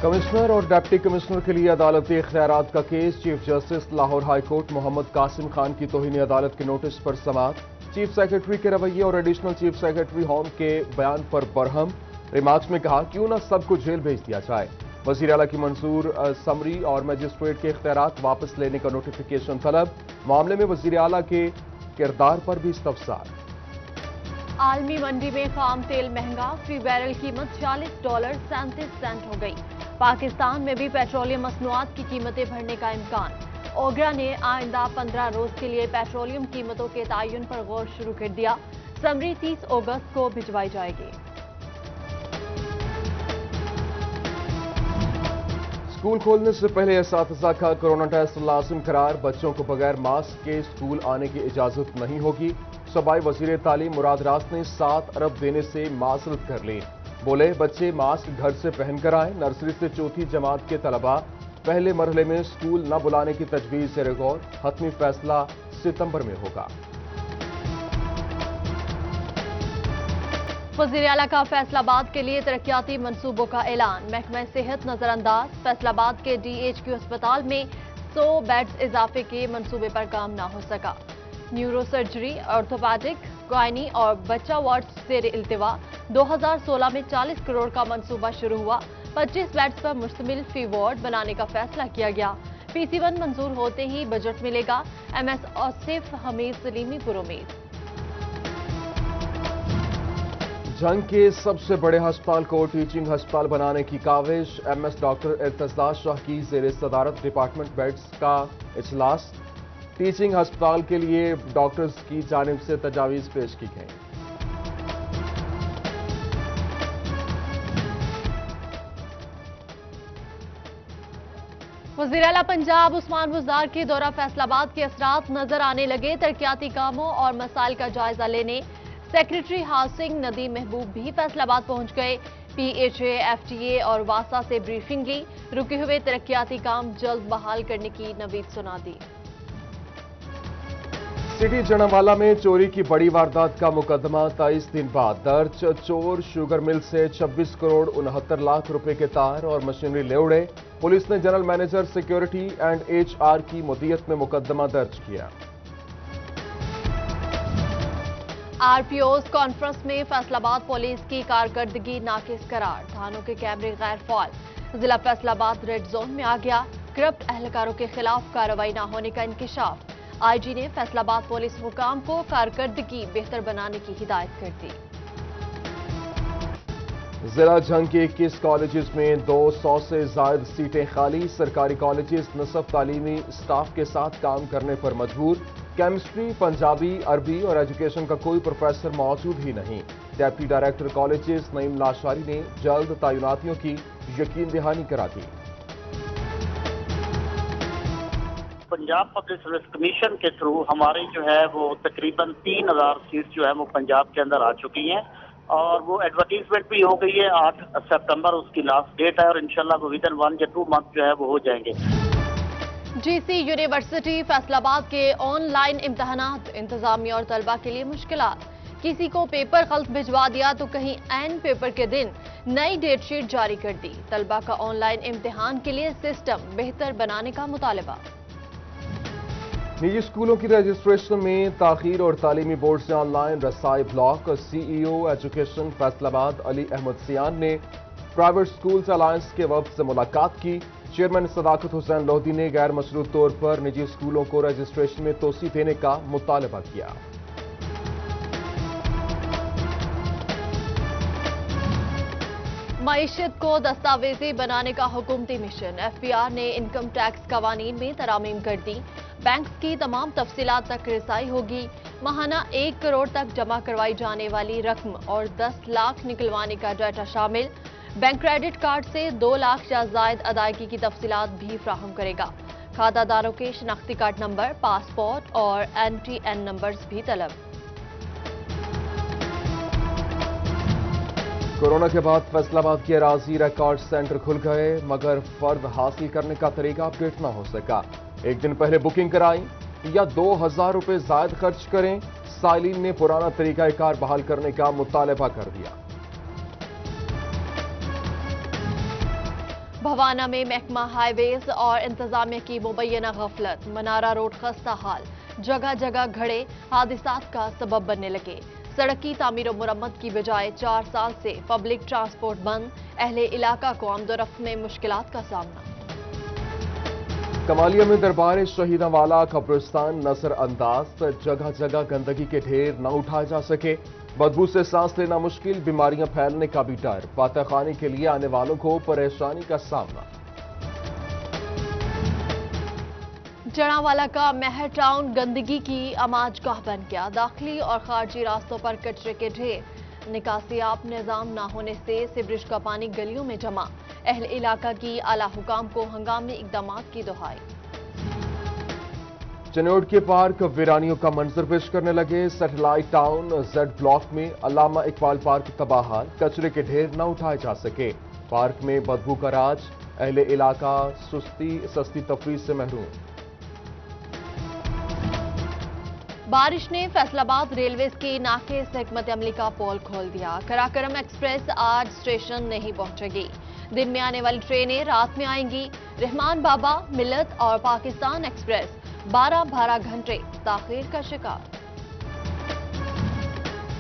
Commissioner और deputy commissioner के लिए अदालती इख्तियारात का case. Chief justice Lahore high court Mohammad Qasim Khan की तौहीन अदालत के नोटिस पर समाअत। चीफ सेक्रेटरी के रवैये और एडिशनल चीफ सेक्रेटरी होम के बयान पर बरहम। रिमार्क्स में कहा क्यों न सबको जेल भेज दिया जाए। वजीर आला की मंजूर समरी और मजिस्ट्रेट के इख्तियारात वापस लेने का नोटिफिकेशन तलब। मामले में वजीर आला के किरदार पर भी इस्तफसार। आलमी मंडी में खाम तेल महंगा, फी बैरल कीमत $40.37 हो गई। पाकिस्तान में भी पेट्रोलियम मसनूआत की कीमतें बढ़ने का इम्कान। ओगरा ने आइंदा 15 रोज के लिए पेट्रोलियम कीमतों के तयन पर गौर शुरू कर दिया। समरी 30 अगस्त को भिजवाई जाएगी। स्कूल खोलने से पहले असातिज़ा का कोरोना टेस्ट लाजिम करार। बच्चों को बगैर मास्क के स्कूल आने की इजाजत नहीं होगी। सूबाई वजीर तालीम मुराद रास ने 7 अरब देने से माजरत कर ली। बोले बच्चे मास्क घर से पहनकर आए। नर्सरी से चौथी जमात के तलबा पहले मरहले में स्कूल न बुलाने की तजवीज से गौर। हतमी फैसला सितंबर में होगा। वज़ीर आला का फैसलाबाद के लिए तरक्याती मंसूबों का ऐलान। महकमा सेहत नजरअंदाज। फैसलाबाद के DHQ अस्पताल में 100 बेड्स इजाफे के मंसूबे पर काम न हो सका। न्यूरो सर्जरी, ऑर्थोपैडिक, गायनी और बच्चा वार्ड जेर इल्तिवा। 2016 में 40 करोड़ का मंसूबा शुरू हुआ। 25 बेड्स पर मुश्तमिल फी वार्ड बनाने का फैसला किया गया। PC1 मंजूर होते ही बजट मिलेगा। MS आसिफ हमीद सलीमी पुरुमीद। जंग के सबसे बड़े अस्पताल को टीचिंग अस्पताल बनाने की काविश। MS डॉक्टर इर्तज़ा शाह की ज़ेर सदारत डिपार्टमेंट बेड्स का इजलास। टीचिंग अस्पताल के लिए डॉक्टर्स की जानिब से तजावीज़ पेश की गई। वज़ीर आला पंजाब उस्मान बुज़दार के दौरा फैसलाबाद के असरात नजर आने लगे। तरक्याती कामों और मसाइल का जायजा लेने सेक्रेटरी हाउसिंग नदीम महबूब भी फैसलाबाद पहुंच गए। PHA, FTA और वासा से ब्रीफिंग ली। रुके हुए तरक्याती काम जल्द बहाल करने की नवीद सुना दी। सिटी जनावाला में चोरी की बड़ी वारदात का मुकदमा 23 दिन बाद दर्ज। चोर शुगर मिल से 26 करोड़ 69 लाख रुपए के तार और मशीनरी ले उड़े। पुलिस ने general manager security and HR की मुद्दियत में मुकदमा दर्ज किया। RPO's कॉन्फ्रेंस में फैसलाबाद पुलिस की कारकर्दगी नाकिस करार। थानों के कैमरे गैर फाल। जिला फैसलाबाद रेड जोन में आ गया। करप्ट एहलकारों के खिलाफ कार्रवाई न होने का इंकिशाफ। IG ने फैसलाबाद पुलिस हुकाम को कारकर्दगी बेहतर बनाने की हिदायत कर दी। जिला जंग के 21 कॉलेजेस में 200 से ज्यादा सीटें खाली। सरकारी कॉलेजेस निसफ तालीमी स्टाफ के साथ काम करने पर मजबूर। केमिस्ट्री, पंजाबी, अरबी और एजुकेशन का कोई प्रोफेसर मौजूद ही नहीं। Deputy director colleges Naeem Lashari ने जल्द तैनातियों की यकीन दहानी करा दी। पंजाब पब्लिक सर्विस कमीशन के थ्रू हमारी जो है वो तकरीबन 3000 सीट जो है वो पंजाब के अंदर आ चुकी हैं और वो एडवर्टीजमेंट भी हो गई है। 8 सितंबर उसकी लास्ट डेट है और इंशाल्लाह वो विदिन 1 या 2 मंथ जो है वो हो जाएंगे। GC यूनिवर्सिटी फैसलाबाद के ऑनलाइन इम्तहानात इंतजामिया और तलबा के लिए मुश्किलात। किसी को पेपर गलत भिजवा दिया तो कहीं एन पेपर के दिन नई डेट शीट जारी कर दी। तलबा का ऑनलाइन इम्तिहान के लिए सिस्टम बेहतर बनाने का मुतालबा। निजी स्कूलों की रजिस्ट्रेशन में ताखीर और तालीमी बोर्ड से ऑनलाइन रसाई block. CEO education Faisalabad Ali Ahmed Siyan ने प्राइवेट स्कूल्स अलायंस के वफद से मुलाकात की। चेयरमैन सदाकत हुसैन लोधी ने गैर मशरूत तौर पर निजी स्कूलों को रजिस्ट्रेशन में तोसी देने का मुतालबा किया। मईशत को दस्तावेजी बनाने का हुकूमती मिशन। FBR ने इनकम टैक्स कवानीन में तरामीम कर दी। बैंक्स की तमाम तफसीलात तक रसाई होगी। माहाना 1 करोड़ तक जमा करवाई जाने वाली रकम और 10 लाख निकलवाने का डाटा शामिल। बैंक क्रेडिट कार्ड से 2 लाख या जायद अदायगी की तफसीलात भी फ्राहम करेगा। खातादारों के शनाख्ती कार्ड नंबर, पासपोर्ट और NTN नंबर्स भी तलब। कोरोना के बाद फैसलाबाद के अराजी रिकॉर्ड सेंटर खुल गए मगर फर्द हासिल करने का तरीका अपडेट न हो सका। एक दिन पहले बुकिंग कराई या 2000 रुपए जायद खर्च करें। साइलिन ने पुराना तरीकाकार बहाल करने का मुतालबा कर दिया। भवाना में महकमा हाईवेज और इंतजामिया की मुबैना गफलत, मनारा रोड खस्ता हाल, जगह जगह घड़े हादिसात का सबब बनने लगे। सड़क की तामीर और मुरम्मत की बजाय 4 साल से पब्लिक ट्रांसपोर्ट बंद, अहले इलाका को आमदोरफ्त में मुश्किलात का सामना। कमालिया में दरबार शहीदां वाला कब्रिस्तान नजरअंदाज, जगह जगह गंदगी के ढेर न उठाए जा सके, बदबू से सांस लेना मुश्किल, बीमारियां फैलने का भी डर, बातखाने के लिए आने वालों को परेशानी का सामना। जड़ावाला का महर टाउन गंदगी की अमाजगाह बन गया। दाखिली और खारजी रास्तों पर कचरे के ढेर, निकासियाब निजाम न होने से सीवरेज का पानी गलियों में जमा, अहल इलाका की आला हुकाम को हंगामी इकदामात की दुहाई। चनोट के पार्क वीरानियों का मंजर पेश करने लगे। सैटेलाइट टाउन जेड ब्लॉक में अल्लामा इकबाल पार्क तबाहाल, कचरे के ढेर न उठाए जा सके, पार्क में बदबू का राज, अहले इलाका सस्ती तफरीह से महरूम। बारिश ने फैसलाबाद रेलवे के नाके से हिकमत अमली का पोल खोल दिया। कराकरम एक्सप्रेस आज स्टेशन नहीं पहुंचेगी। दिन में आने वाली ट्रेनें रात में आएंगी। रहमान बाबा, मिल्लत और पाकिस्तान एक्सप्रेस 12 घंटे ताखीर का शिकार।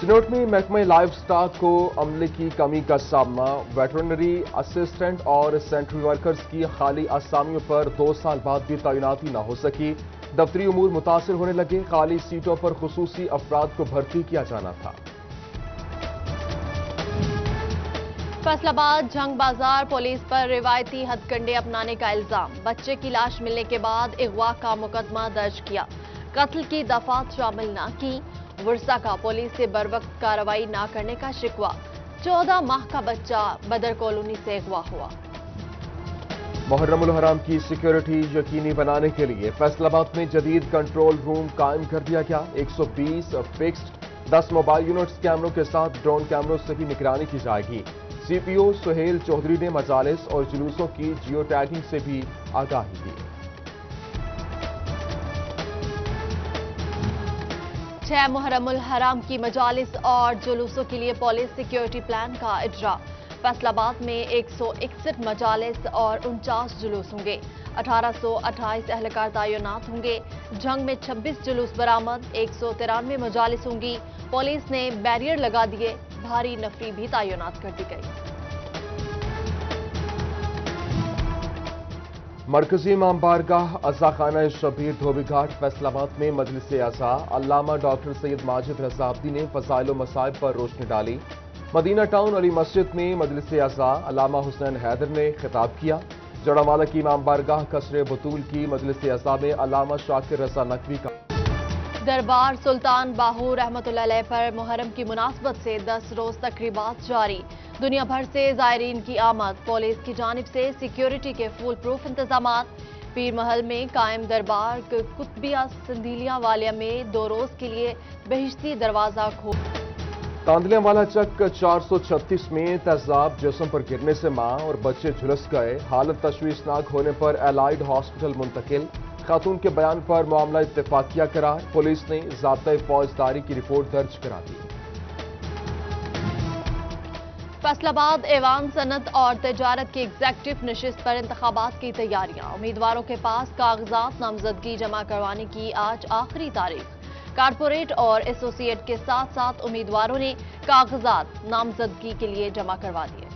चिनोट में महकमे लाइफ स्टॉक को अमले की कमी का सामना, वेटरनरी असिस्टेंट और सेंट्री वर्कर्स की खाली असामियों पर 2 साल बाद भी तैनाती न हो सकी। दफ्तरी उमूर मुतासिर होने लगे, खाली सीटों पर खुसूसी अफराद को भर्ती किया जाना था। फैसलाबाद जंग बाजार पुलिस पर रिवायती हथकंडे अपनाने का इल्जाम, बच्चे की लाश मिलने के बाद अगवा का मुकदमा दर्ज किया, कत्ल की दफात शामिल न की, वर्सा का पुलिस से बरवक्त कार्रवाई न करने का शिकवा, 14 माह का बच्चा बदर कॉलोनी से अगवा हुआ। मुहर्रमुल हराम की सिक्योरिटी यकीनी बनाने के लिए फैसलाबाद में जदीद कंट्रोल रूम कायम कर दिया गया। 120 फिक्स्ड, 10 मोबाइल यूनिट्स कैमरों के साथ ड्रोन कैमरों से भी निगरानी की जाएगी। सीपीओ सुहेल चौधरी ने मजालिस और जुलूसों की जियो टैगिंग से भी आगाही दी। 6 मुहर्रमुल हराम की मजालिस और जुलूसों के लिए पुलिस सिक्योरिटी प्लान का इजरा। फैसलाबाद में 161 मजालिस और 49 जुलूस होंगे। 1828 एहलकार तैनात होंगे। जंग में 26 जुलूस बरामद, 193 मजालिस होंगी। पुलिस ने बैरियर लगा दिए, भारी नफरी भी तैनात कर दी गई। मरकजी इमाम बारगाह अज़ाखाना शबीर धोबीघाट फैसलाबाद में मजलिस अज़ा अल्लामा डॉक्टर सैयद माजिद रज़ा अब्दी ने फज़ाइल व मसाइब पर रोशनी डाली। मदीना टाउन अली मस्जिद में मजलिस अज़ा अल्लामा हुसैन हैदर ने खिताब किया। जड़ावाला की इमाम बारगाह कसरे बतूल की मजलिस अज़ा में अल्लामा शाकिर रज़ा नकवी का। दरबार सुल्तान बाहू रहमतुल्लाह अलैह पर मुहर्रम की मुनासबत से 10 रोज तकरीबात जारी। दुनिया भर से जायरीन की आमद, पुलिस की जानिब से सिक्योरिटी के फुल प्रूफ इंतजामात। पीर महल में कायम दरबार कुतबिया संदीलिया वालिया में 2 रोज के लिए बहिश्ती दरवाजा खोल। तांदलिया वाला चक 436 में तेजाब जिस्म पर गिरने से मां और बच्चे झुलस गए, हालत तशवीशनाक होने पर एलाइड हॉस्पिटल मुंतकिल। खातून के बयान पर मामला इत्तेफाकिया करार, पुलिस ने ज़ाब्ता फौजदारी की रिपोर्ट दर्ज करा दी। फैसलाबाद ऐवान सनत और तजारत की एग्जेक्टिव नशिस्त पर इंतखाबात की तैयारियां, उम्मीदवारों के पास कागजात नामजदगी जमा करवाने की आज आखिरी तारीख। कारपोरेट और एसोसिएट के साथ साथ उम्मीदवारों ने कागजात नामजदगी के लिए जमा करवा दिए।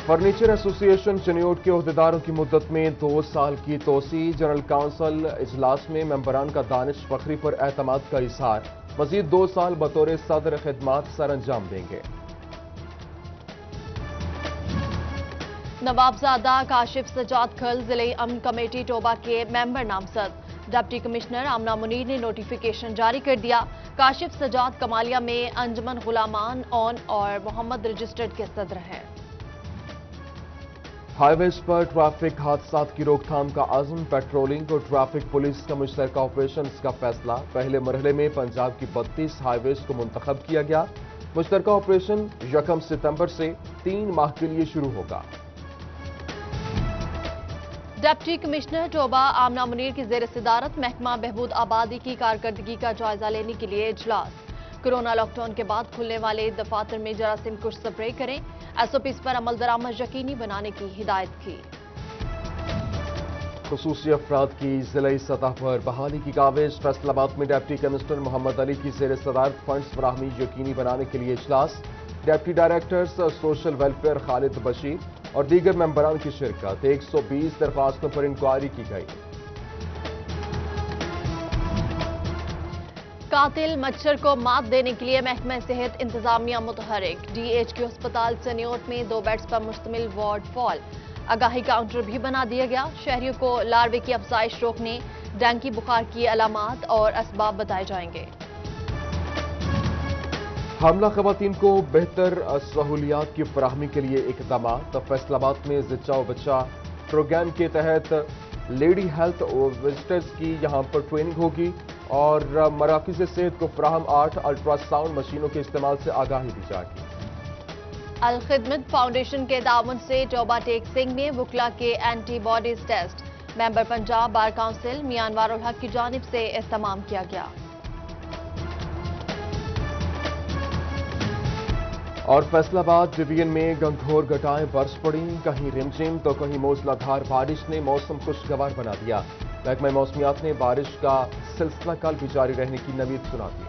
फर्नीचर एसोसिएशन चनियोट के ओहदेदारों की मुद्दत में 2 साल की तोसी। जनरल काउंसिल इजलास में मेंबरान का दानिश फखरी पर एतमाद का इजहार, मजीद 2 साल बतौर सदर खिदमात सर अंजाम देंगे। नवाबजादा काशिफ सजाद खल जिले अमन कमेटी टोबा के मेंबर नामजद। डिप्टी कमिश्नर आमना मुनीर ने नोटिफिकेशन जारी कर दिया। काशिफ सजाद कमालिया में अंजुमन गुलामान ऑन और मोहम्मद रजिस्टर्ड के सदर हैं। हाईवेज पर ट्रैफिक हादसात की रोकथाम का आज़म, पेट्रोलिंग और ट्रैफिक पुलिस का मुश्तरका ऑपरेशन का फैसला। पहले मरहले में पंजाब की 32 हाईवेज को मुंतखब किया गया। मुश्तरका ऑपरेशन 1 सितंबर से 3 माह के लिए शुरू होगा। डिप्टी कमिश्नर टोबा आमना मुनीर की ज़ेर सदारत महकमा बहबूद आबादी की कारकर्दगी का जायजा लेने के लिए इजलास। कोरोना लॉकडाउन के बाद खुलने वाले दफातर में जरासीम कुश स्प्रे करें। एसओपीज पर अमल दरामद यकीनी बनाने की हिदायत की। खुसूसी अफराद की जिले सतह पर बहाली की काविश। फैसलाबाद में डिप्टी कमिश्नर मोहम्मद अली की जेर सदारत फंड्स फराहमी यकीनी बनाने के लिए इजलास। Deputy directors social welfare Khalid Bashir और दीगर मेंबरान की शिरकत। 120 दरख्वास्तों पर इंक्वायरी की गई। कातिल मच्छर को मात देने के लिए महकमा सेहत इंतजामिया मुतहरिक। डीएचक्यू अस्पताल सन्योट में 2 बेड्स पर मुश्तमिल वार्ड फॉल। आगाही काउंटर भी बना दिया गया। शहरियों को लार्वे की अफजाइश रोकने, डेंगू बुखार की अलामात और असबाब बताए जाएंगे। हामला खवातीन को बेहतर सहूलियात की फराहमी के लिए इकदाम। फैसलाबाद में जिच्चा बच्चा प्रोग्राम के तहत लेडी हेल्थ विजिटर्स की यहां पर ट्रेनिंग होगी और मराकज़ सेहत को फराहम 8 अल्ट्रासाउंड मशीनों के इस्तेमाल से आगाही दी जाएगी। अल खिदमत फाउंडेशन के ताउन से टोबा टेक सिंह में वुकला के antibodies test member Punjab bar council मियां अनवारुल हक की जानिब से एहतमाम किया गया। और फैसलाबाद डिवीजन में गंगोर घटाएं बरस पड़ी। कहीं रिमझिम तो कहीं मूसलाधार बारिश ने मौसम खुशगवार बना दिया। महकमा मौसमियात ने बारिश का सिलसिला कल भी जारी रहने की नवीद सुना दी।